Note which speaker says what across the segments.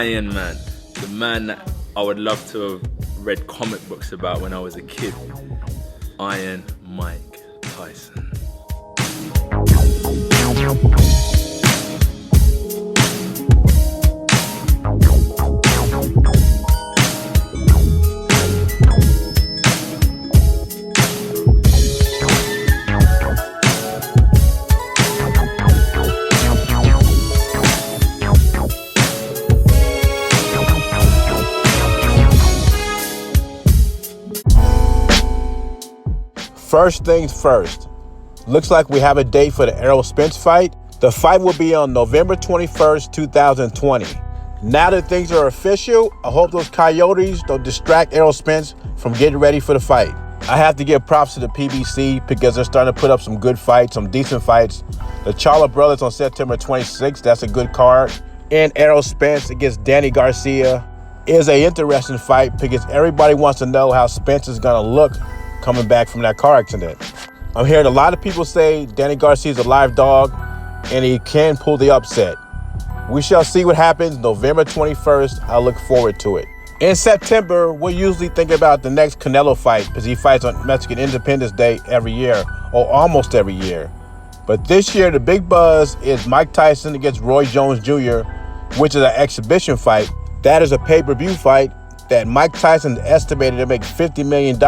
Speaker 1: Iron Man, the man that I would love to have read comic books about when I was a kid. Iron Mike Tyson.
Speaker 2: First things first, looks like we have a date for the Errol Spence fight. The fight will be on November 21st, 2020. Now that things are official, I hope those coyotes don't distract Errol Spence from getting ready for the fight. I have to give props to the PBC because they're starting to put up some good fights, some decent fights. The Charlo brothers on September 26th, that's a good card. And Errol Spence against Danny Garcia is an interesting fight because everybody wants to know how Spence is going to look coming back from that car accident. I'm hearing a lot of people say Danny Garcia is a live dog and he can pull the upset. We shall see what happens November 21st. I look forward to it. In September, we'll usually think about the next Canelo fight because he fights on Mexican Independence Day every year, or almost every year. But this year, the big buzz is Mike Tyson against Roy Jones Jr., which is an exhibition fight. That is a pay-per-view fight that Mike Tyson estimated to make $50 million.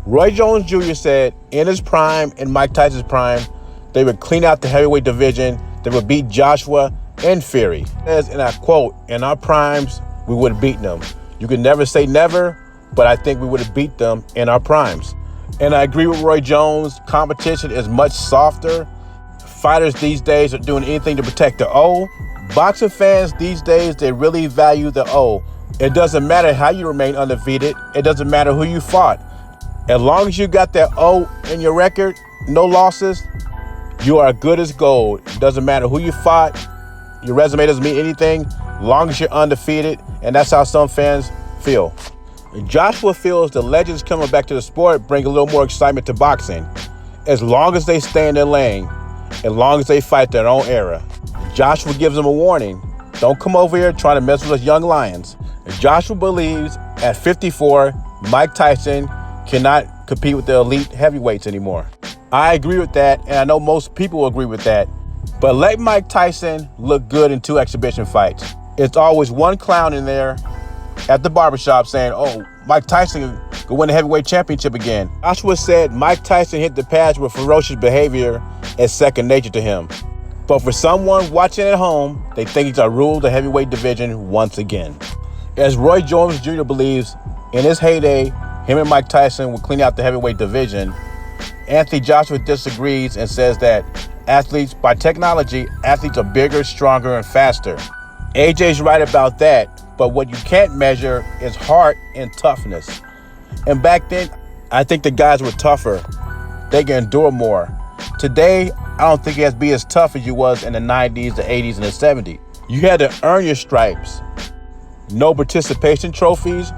Speaker 2: Roy Jones Jr. said in his prime and Mike Tyson's prime, they would clean out the heavyweight division. They would beat Joshua and Fury. As and I quote, in our primes, we would have beaten them. You can never say never, but I think we would have beat them in our primes. And I agree with Roy Jones. Competition is much softer. Fighters these days are doing anything to protect the O. Boxing fans these days, they really value the O. It doesn't matter how you remain undefeated. It doesn't matter who you fought. As long as you got that O in your record, no losses, you are good as gold. It doesn't matter who you fought. Your resume doesn't mean anything, as long as you're undefeated, and that's how some fans feel. Joshua feels the legends coming back to the sport bring a little more excitement to boxing, as long as they stay in their lane, as long as they fight their own era. Joshua gives them a warning. Don't come over here trying to mess with us young lions. Joshua believes at 54, Mike Tyson cannot compete with the elite heavyweights anymore. I agree with that, and I know most people agree with that. But let Mike Tyson look good in 2 exhibition fights. It's always one clown in there at the barbershop saying, oh, Mike Tyson could win the heavyweight championship again. Joshua said Mike Tyson hit the pads with ferocious behavior as second nature to him. But for someone watching at home, they think he's going to rule the heavyweight division once again. As Roy Jones Jr. believes, in his heyday, him and Mike Tyson will clean out the heavyweight division. Anthony Joshua disagrees and says that by technology, athletes are bigger, stronger, and faster. AJ's right about that, but what you can't measure is heart and toughness. And back then, I think the guys were tougher. They can endure more. Today, I don't think you have to be as tough as you was in the 90s, the 80s, and the 70s. You had to earn your stripes. No participation trophies,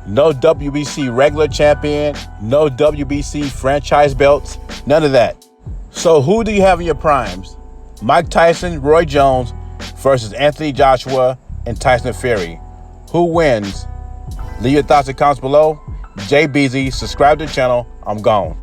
Speaker 2: no WBC regular champion, no WBC franchise belts, none of that. So who do you have in your primes? Mike Tyson, Roy Jones versus Anthony Joshua and Tyson Fury. Who wins? Leave your thoughts in comments below. Jay Beezy, subscribe to the channel. I'm gone.